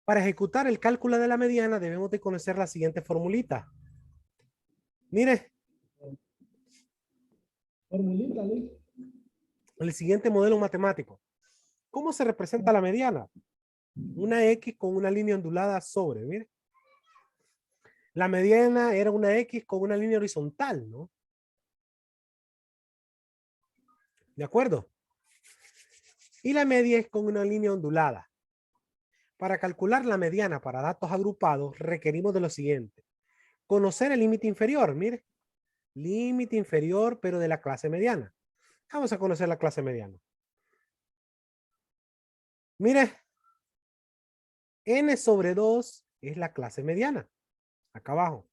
Para ejecutar el cálculo de la mediana debemos de conocer la siguiente formulita. Mire, Formulita, Luis. el siguiente modelo matemático. ¿Cómo se representa la mediana? Una X con una línea ondulada sobre, mire. La mediana era una X con una línea horizontal, ¿no? ¿De acuerdo? Y la media es con una línea ondulada. Para calcular la mediana para datos agrupados requerimos de lo siguiente. Conocer el límite inferior, mire. Límite inferior, pero de la clase mediana. Vamos a conocer la clase mediana. Mire, n sobre 2 es la clase mediana. Acá abajo.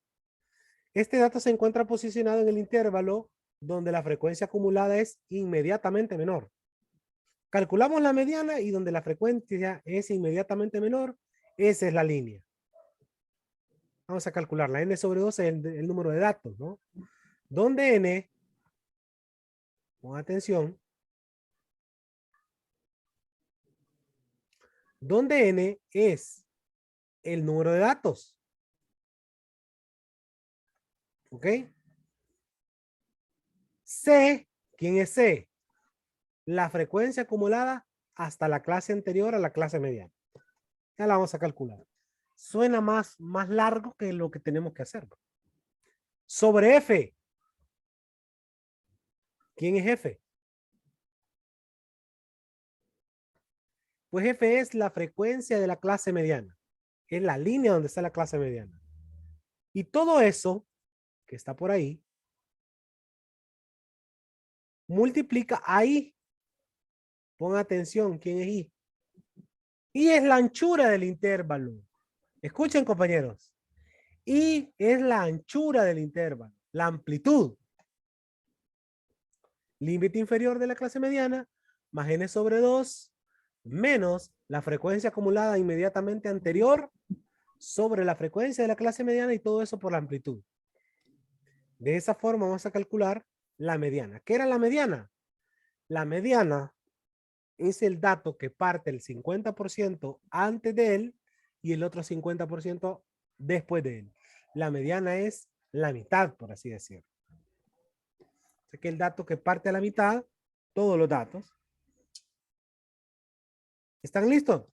Este dato se encuentra posicionado en el intervalo donde la frecuencia acumulada es inmediatamente menor. Calculamos la mediana y donde la frecuencia es inmediatamente menor, esa es la línea. Vamos a calcularla. N sobre 2 es el número de datos, ¿no? Donde n, con atención, donde n es el número de datos. ¿Ok? C, ¿quién es C? La frecuencia acumulada hasta la clase anterior a la clase mediana. Ya la vamos a calcular. Suena más largo que lo que tenemos que hacer. Sobre F. ¿Quién es F? Pues F es la frecuencia de la clase mediana. Es la línea donde está la clase mediana. Y todo eso que está por ahí multiplica a I. Pon atención, ¿quién es I? I es la anchura del intervalo. Escuchen, compañeros. I es la anchura del intervalo, la amplitud. Límite inferior de la clase mediana más n sobre 2 menos la frecuencia acumulada inmediatamente anterior sobre la frecuencia de la clase mediana y todo eso por la amplitud. De esa forma vamos a calcular la mediana. ¿Qué era la mediana? La mediana es el dato que parte el 50% antes de él y el otro 50% después de él. La mediana es la mitad, por así decirlo. Así que el dato que parte a la mitad, todos los datos. ¿Están listos?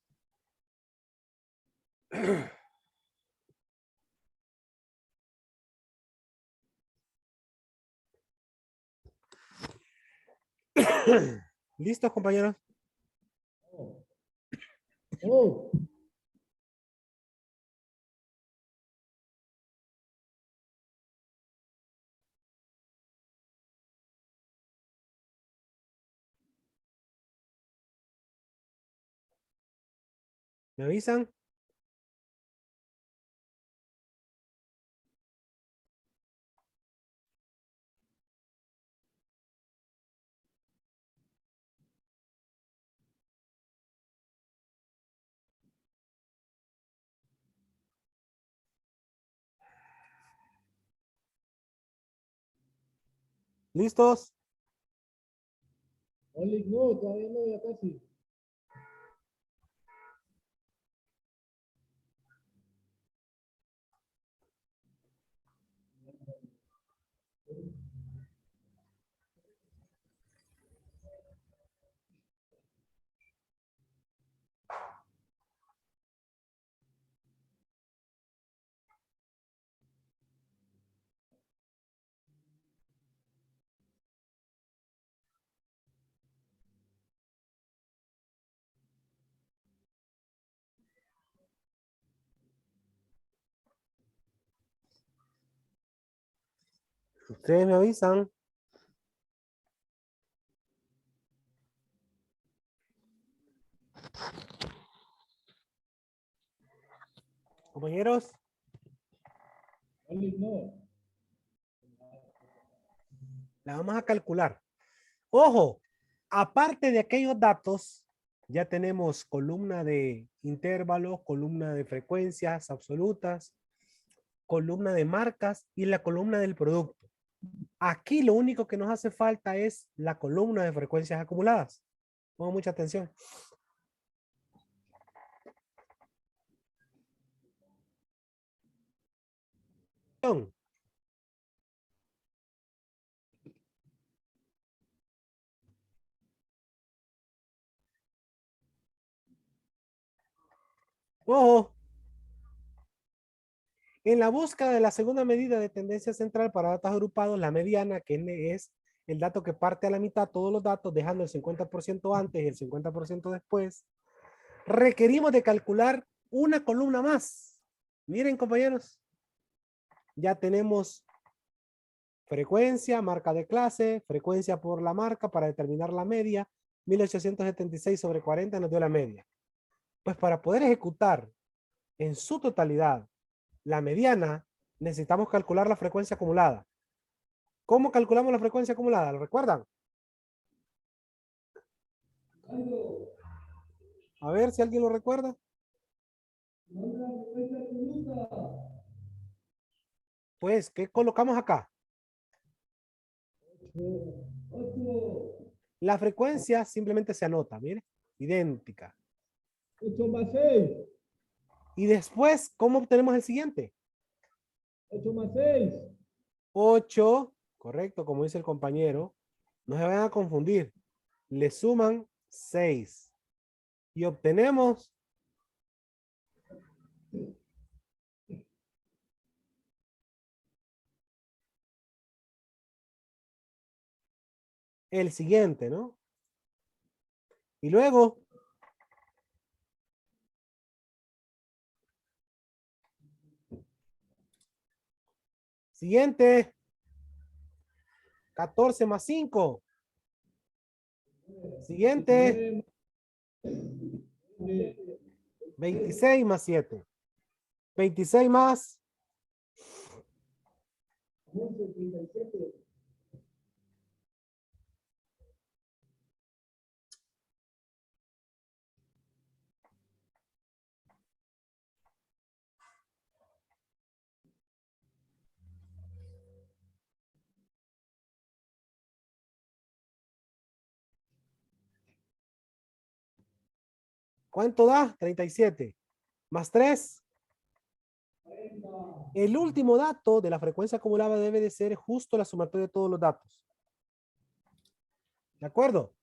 ¿Listos, compañeros? Oh, ¿Me avisan? ¿Listos? Oli, no, todavía no, ya casi. Ustedes me avisan. Compañeros, Oli, no. la vamos a calcular. Ojo, aparte de aquellos datos, ya tenemos columna de intervalos, columna de frecuencias absolutas, columna de marcas y la columna del producto. Aquí lo único que nos hace falta es la columna de frecuencias acumuladas. Pongan mucha atención. Ojo, en la búsqueda de la segunda medida de tendencia central para datos agrupados, la mediana, que es el dato que parte a la mitad, todos los datos, dejando el 50% antes y el 50% después, requerimos de calcular una columna más. Miren, compañeros, ya tenemos frecuencia, marca de clase, frecuencia por la marca para determinar la media. 1876 sobre 40 nos dio la media. Pues para poder ejecutar en su totalidad la mediana, necesitamos calcular la frecuencia acumulada. ¿Cómo calculamos la frecuencia acumulada? ¿Lo recuerdan? A ver si alguien lo recuerda. Pues, ¿qué colocamos acá? La frecuencia simplemente se anota, mire, idéntica. 8 más 6. Y después, ¿cómo obtenemos el siguiente? 8 más 6. 8, correcto, como dice el compañero. No se vayan a confundir. Le suman 6. Y obtenemos el siguiente, ¿no? Y luego, siguiente, 14 más 5. Siguiente, 26 más 7. 26 más ¿cuánto da? 37. Más 3. El último dato de la frecuencia acumulada debe de ser justo la sumatoria de todos los datos. ¿De acuerdo?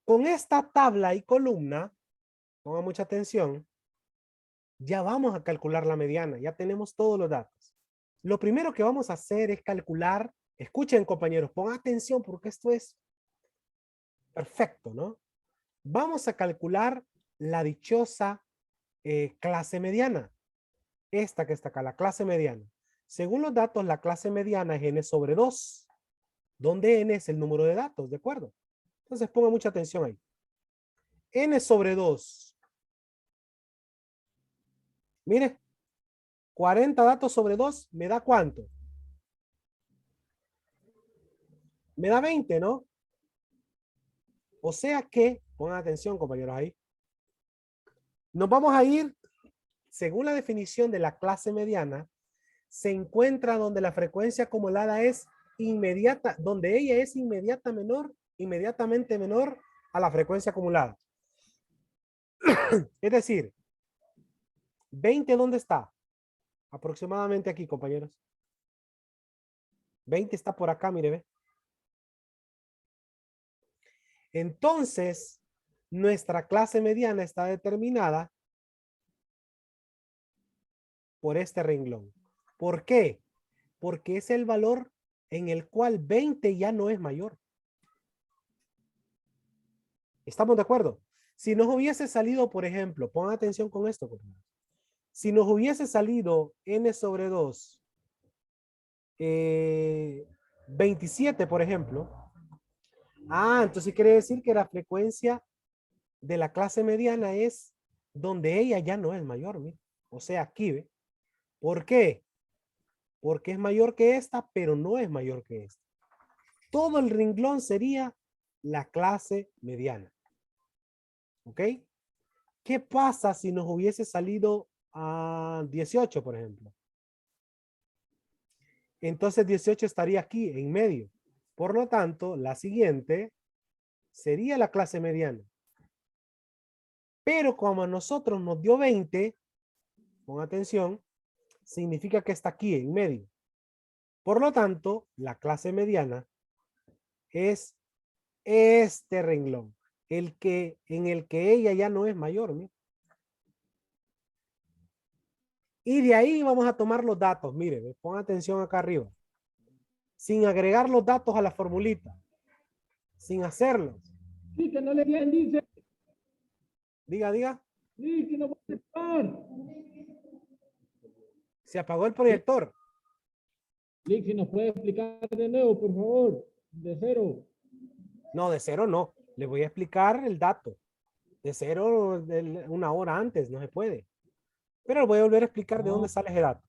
Con esta tabla y columna, pongan mucha atención, ya vamos a calcular la mediana, ya tenemos todos los datos. Lo primero que vamos a hacer es calcular, escuchen compañeros, pongan atención porque esto es perfecto, ¿no? Vamos a calcular la dichosa clase mediana. Esta que está acá, la clase mediana. Según los datos, la clase mediana es n sobre 2, donde n es el número de datos, ¿de acuerdo? Entonces pongan mucha atención ahí. N sobre 2. Mire, 40 datos sobre 2, ¿me da cuánto? Me da 20, ¿no? O sea que, pongan atención compañeros ahí, nos vamos a ir, según la definición de la clase mediana, se encuentra donde la frecuencia acumulada es inmediata, donde ella es inmediatamente menor a la frecuencia acumulada. Es decir, 20, ¿dónde está? Aproximadamente aquí, compañeros. 20 está por acá, mire, ve. Entonces, nuestra clase mediana está determinada por este renglón. ¿Por qué? Porque es el valor en el cual 20 ya no es mayor. ¿Estamos de acuerdo? Si nos hubiese salido, por ejemplo, pongan atención con esto, por ejemplo. Si nos hubiese salido n sobre 2, 27, por ejemplo. Entonces quiere decir que la frecuencia de la clase mediana es donde ella ya no es mayor, ¿sí? O sea, aquí, ¿ve? ¿Por qué? Porque es mayor que esta, pero no es mayor que esta. Todo el renglón sería la clase mediana. ¿Ok? ¿Qué pasa si nos hubiese salido a 18, por ejemplo? Entonces 18 estaría aquí, en medio. Por lo tanto, la siguiente sería la clase mediana. Pero como a nosotros nos dio 20, pon atención, significa que está aquí en medio. Por lo tanto, la clase mediana es este renglón, en el que ella ya no es mayor. ¿Mire? Y de ahí vamos a tomar los datos. Mire, pongan atención acá arriba. Sin agregar los datos a la formulita. Sin hacerlos. Sí, que no le bien, dice. Diga, diga. Sí, que no puede estar. Se apagó el proyector. Lick, si nos puede explicar de nuevo, por favor. De cero. No, de cero no. Le voy a explicar el dato. De cero, una hora antes, no se puede. Pero voy a volver a explicar de dónde sale ese dato.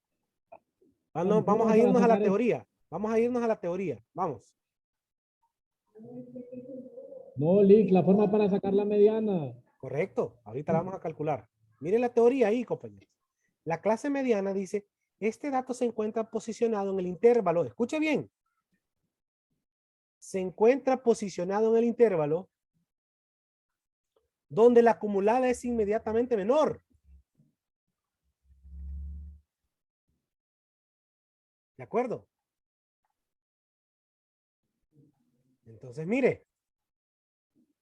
Vamos a irnos a la teoría. Vamos a irnos a la teoría. Vamos. No, Lick, la forma para sacar la mediana. Correcto. Ahorita la vamos a calcular. Miren la teoría ahí, compañeros. La clase mediana dice, este dato se encuentra posicionado en el intervalo. Escuche bien. Se encuentra posicionado en el intervalo donde la acumulada es inmediatamente menor. ¿De acuerdo? Entonces, mire,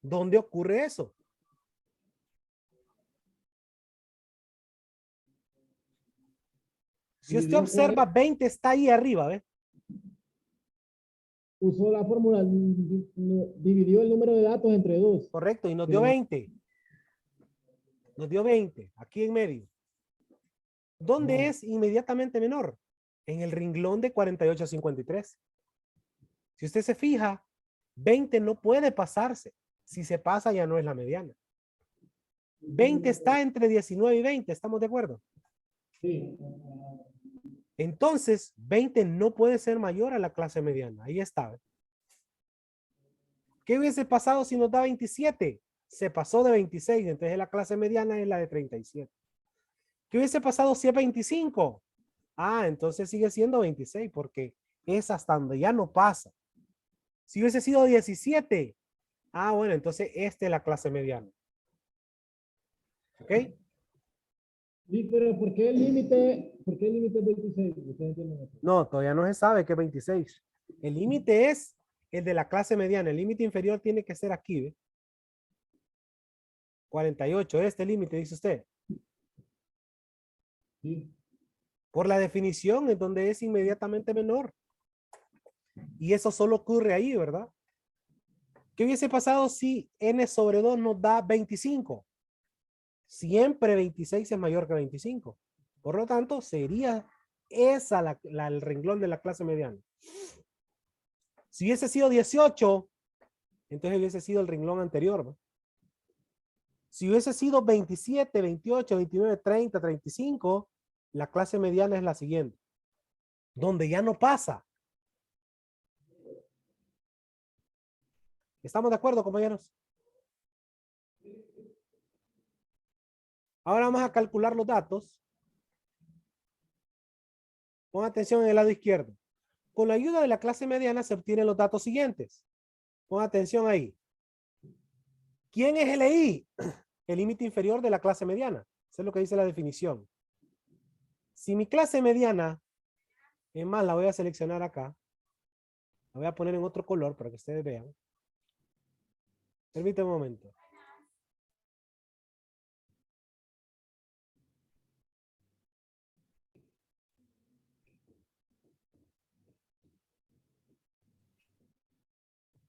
¿dónde ocurre eso? Si usted observa, 20 está ahí arriba, ¿ve? Usó la fórmula, dividió el número de datos entre 2. Correcto, y nos dio 20. Nos dio 20, aquí en medio. ¿Dónde es inmediatamente menor? En el renglón de 48 a 53. Si usted se fija, 20 no puede pasarse. Si se pasa ya no es la mediana. 20 está entre 19 y 20, ¿estamos de acuerdo? Sí. Entonces, 20 no puede ser mayor a la clase mediana. Ahí está. ¿Qué hubiese pasado si nos da 27? Se pasó de 26, entonces la clase mediana es la de 37. ¿Qué hubiese pasado si es 25? Ah, entonces sigue siendo 26 porque es hasta donde ya no pasa. Si hubiese sido 17, ah, bueno, entonces esta es la clase mediana. ¿Ok? Sí, pero ¿por qué el límite? ¿Por qué el límite es 26? ¿Ustedes entienden eso? No, todavía no se sabe que es 26. El límite es el de la clase mediana. El límite inferior tiene que ser aquí, ¿ve? 48, este límite, dice usted. Sí. Por la definición es donde es inmediatamente menor. Y eso solo ocurre ahí, ¿verdad? ¿Qué hubiese pasado si n sobre 2 nos da 25? Siempre 26 es mayor que 25. Por lo tanto, sería esa el renglón de la clase mediana. Si hubiese sido 18, entonces hubiese sido el renglón anterior, ¿no? Si hubiese sido 27, 28, 29, 30, 35, la clase mediana es la siguiente. Donde ya no pasa. ¿Estamos de acuerdo, compañeros? Ahora vamos a calcular los datos. Pon atención en el lado izquierdo. Con la ayuda de la clase mediana se obtienen los datos siguientes. Pon atención ahí. ¿Quién es LI? El límite inferior de la clase mediana. Eso es lo que dice la definición. Si mi clase mediana, es más, la voy a seleccionar acá. La voy a poner en otro color para que ustedes vean. Permítame un momento.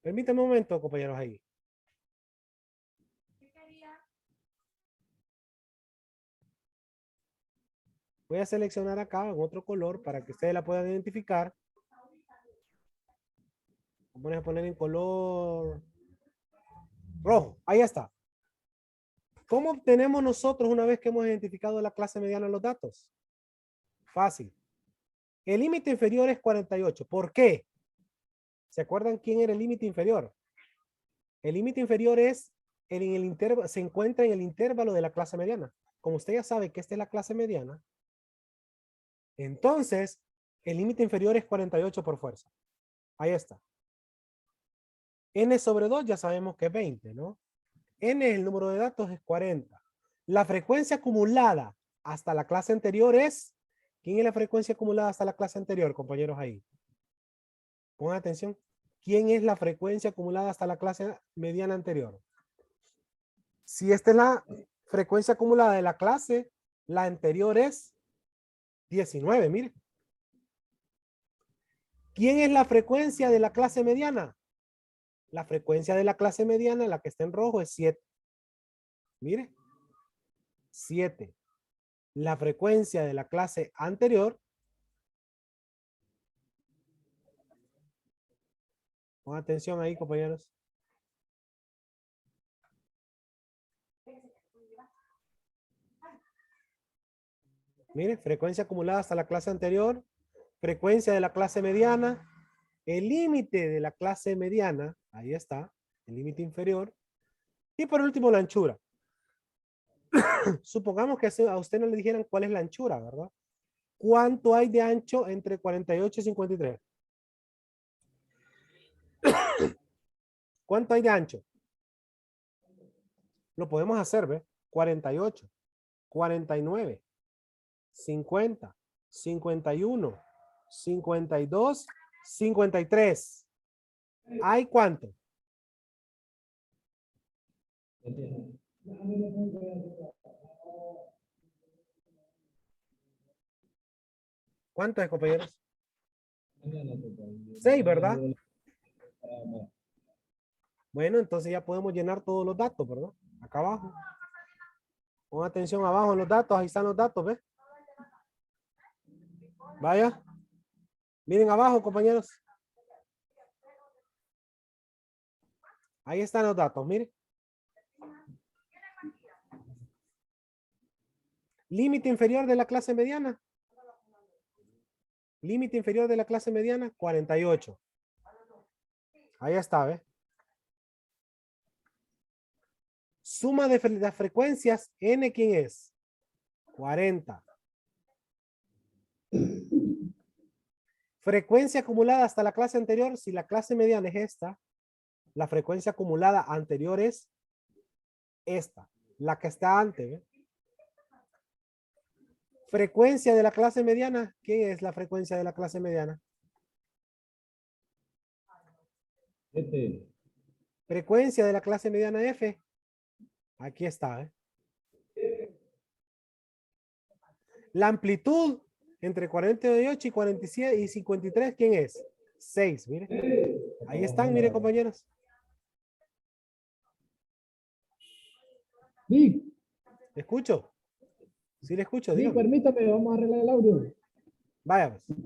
Permítame un momento, compañeros, ahí. Voy a seleccionar acá en otro color para que ustedes la puedan identificar. Vamos a poner en color rojo. Ahí está. ¿Cómo obtenemos nosotros una vez que hemos identificado la clase mediana los datos? Fácil. El límite inferior es 48. ¿Por qué? ¿Se acuerdan quién era el límite inferior? El límite inferior es se encuentra en el intervalo de la clase mediana. Como usted ya sabe que esta es la clase mediana, entonces el límite inferior es 48 por fuerza. Ahí está. N sobre 2 ya sabemos que es 20, ¿no? N, el número de datos, es 40. La frecuencia acumulada hasta la clase anterior es ¿Quién es la frecuencia acumulada hasta la clase anterior, compañeros ahí? Pongan atención. ¿Quién es la frecuencia acumulada hasta la clase mediana anterior? Si esta es la frecuencia acumulada de la clase, la anterior es 19, mire. ¿Quién es la frecuencia de la clase mediana? La frecuencia de la clase mediana, la que está en rojo, es 7. Mire, 7. La frecuencia de la clase anterior, pon atención ahí, compañeros. Mire, frecuencia acumulada hasta la clase anterior, frecuencia de la clase mediana, el límite de la clase mediana, ahí está, el límite inferior, y por último la anchura. Supongamos que a usted no le dijeran cuál es la anchura, ¿verdad? ¿Cuánto hay de ancho entre 48 y 53? ¿Cuánto hay de ancho? Lo podemos hacer, ¿ve? 48, 49, 50, 51, 52, 53. ¿Hay cuánto? ¿Cuánto es, compañeros? 6, ¿verdad? Bueno, entonces ya podemos llenar todos los datos, ¿verdad? Acá abajo. Pon atención abajo en los datos, ahí están los datos, ¿ves? Vaya. Miren abajo, compañeros. Ahí están los datos, miren. Límite inferior de la clase mediana. Límite inferior de la clase mediana, 48. Ahí está, ¿ves? Suma de las frecuencias, n, ¿quién es? 40. Frecuencia acumulada hasta la clase anterior, si la clase mediana es esta, la frecuencia acumulada anterior es esta, la que está antes, ¿ves? Frecuencia de la clase mediana, ¿qué es la frecuencia de la clase mediana? 7. Frecuencia de la clase mediana F. Aquí está, ¿eh? La amplitud entre 48 y 47 y 53, ¿quién es? 6, mire. Ahí están, mire, compañeros. Vic, ¿Le escucho? Sí, le escucho, Vic, dígame. permítame, vamos a arreglar el audio. Vaya, pues.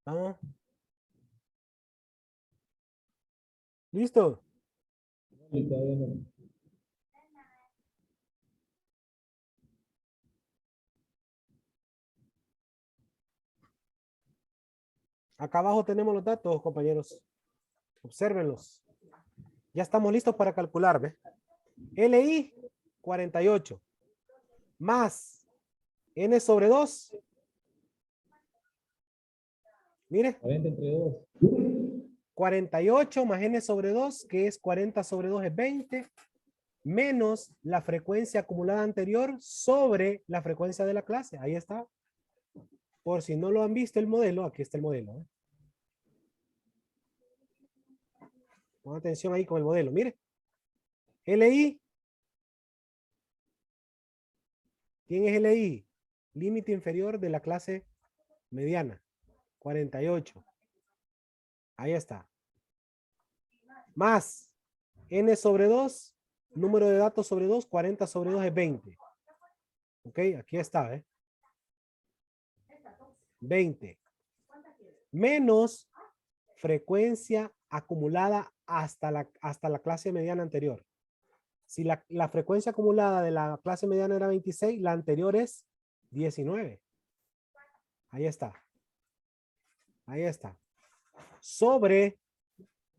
Vamos. ¿Listo? Sí, todavía no. Acá abajo tenemos los datos, compañeros. Obsérvenlos. Ya estamos listos para calcular, ¿ve? LI, 48. Más N sobre 2. Mire. 40 entre 2. 48 más N sobre 2, que es 40 sobre 2 es 20, menos la frecuencia acumulada anterior sobre la frecuencia de la clase. Ahí está. Por si no lo han visto el modelo, aquí está el modelo, ¿eh? Pon atención ahí con el modelo. Mire. LI. ¿Quién es LI? Límite inferior de la clase mediana. 48. Ahí está. Más N sobre 2. Número de datos sobre 2. 40 sobre 2 es 20. Ok, aquí está, ¿eh? 20. Menos frecuencia acumulada hasta la clase mediana anterior. Si la frecuencia acumulada de la clase mediana era 26, la anterior es 19. Ahí está. Ahí está. sobre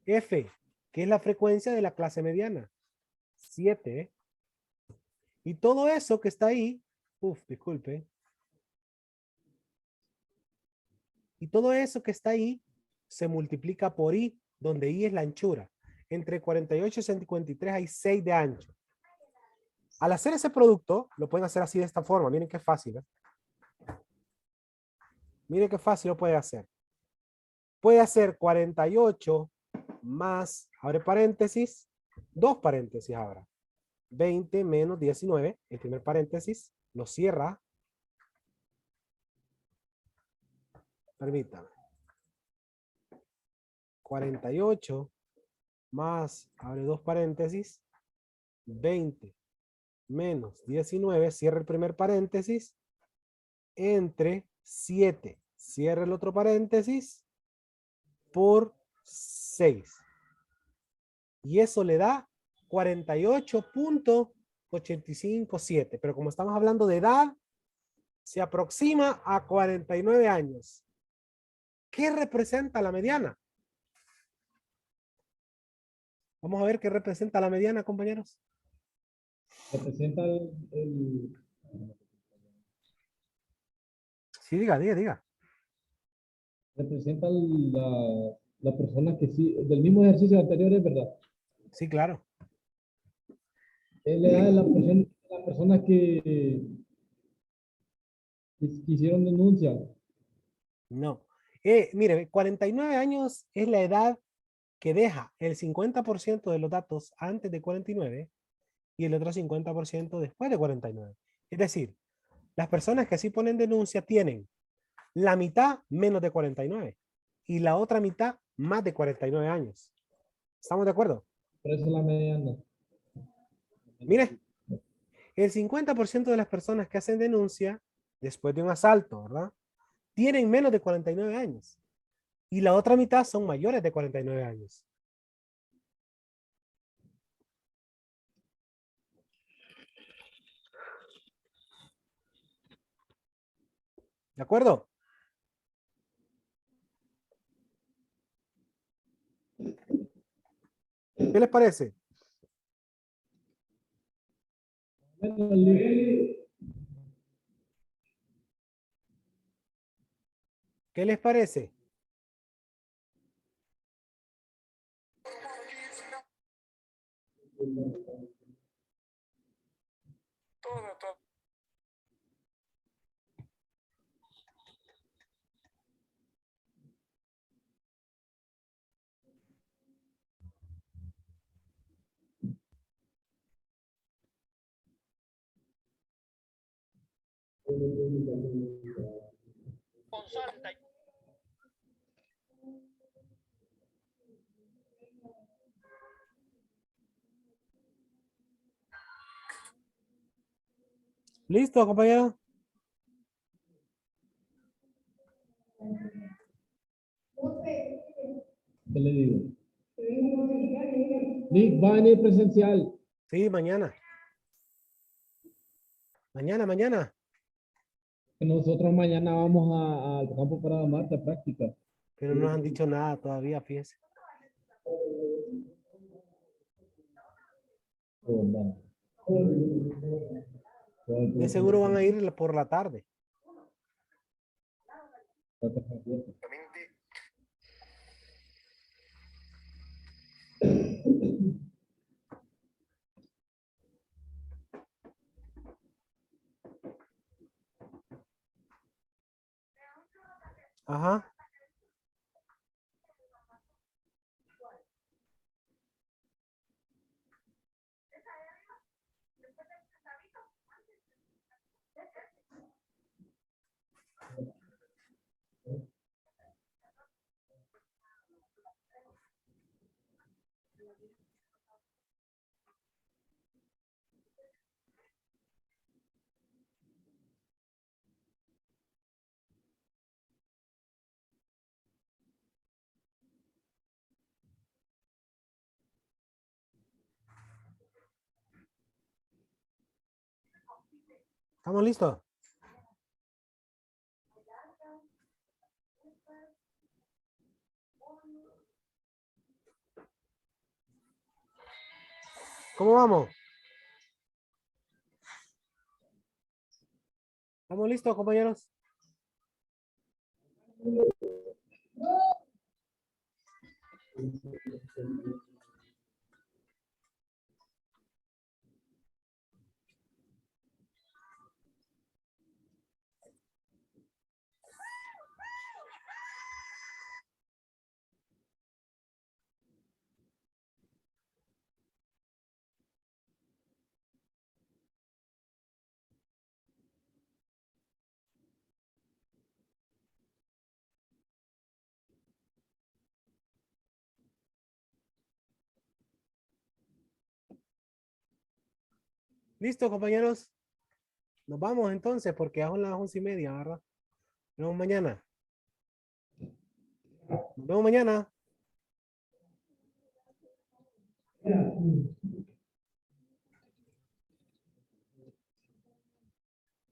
F, que es la frecuencia de la clase mediana. 7. Y todo eso que está ahí, disculpe. Y todo eso que está ahí se multiplica por I, donde I es la anchura. Entre 48 y 53 hay 6 de ancho. Al hacer ese producto, lo pueden hacer así de esta forma. Miren qué fácil. Miren qué fácil lo puede hacer. Puede hacer 48 más, abre paréntesis, 2 paréntesis ahora. 20 menos 19, el primer paréntesis, lo cierra. Permítame. 48 más, abre 2 paréntesis, 20 menos 19, cierra el primer paréntesis, entre 7, cierra el otro paréntesis, por 6. Y eso le da 48.857. Pero como estamos hablando de edad, se aproxima a 49 años. ¿Qué representa la mediana? Vamos a ver qué representa la mediana, compañeros. Representa Sí, diga. representa la persona que sí, del mismo ejercicio anterior, es verdad. Sí, claro. Es la edad de la persona que hicieron denuncia. No. Mire, 49 años es la edad que deja el 50% de los datos antes de 49 y el otro 50% después de 49. Es decir, las personas que sí ponen denuncia tienen la mitad menos de 49 y la otra mitad más de 49 años. ¿Estamos de acuerdo? Por eso la mediana. Mire, el 50% de las personas que hacen denuncia después de un asalto, ¿verdad? Tienen menos de 49 años. Y la otra mitad son mayores de 49 años. ¿De acuerdo? ¿Qué les parece? ¿Qué les parece? ¿Listo, compañero? ¿Qué le digo? Nick, va a venir presencial. Sí, mañana. Mañana. Nosotros mañana vamos al campo para Marta práctica. Pero no nos han dicho nada todavía, fíjese. De seguro van a ir por la tarde. Ajá. ¿Estamos listos? ¿Cómo vamos? ¿Estamos listos, compañeros? ¿Listo, compañeros? Nos vamos entonces porque ya son las 11:30, ¿verdad? Nos vemos mañana. Nos vemos mañana.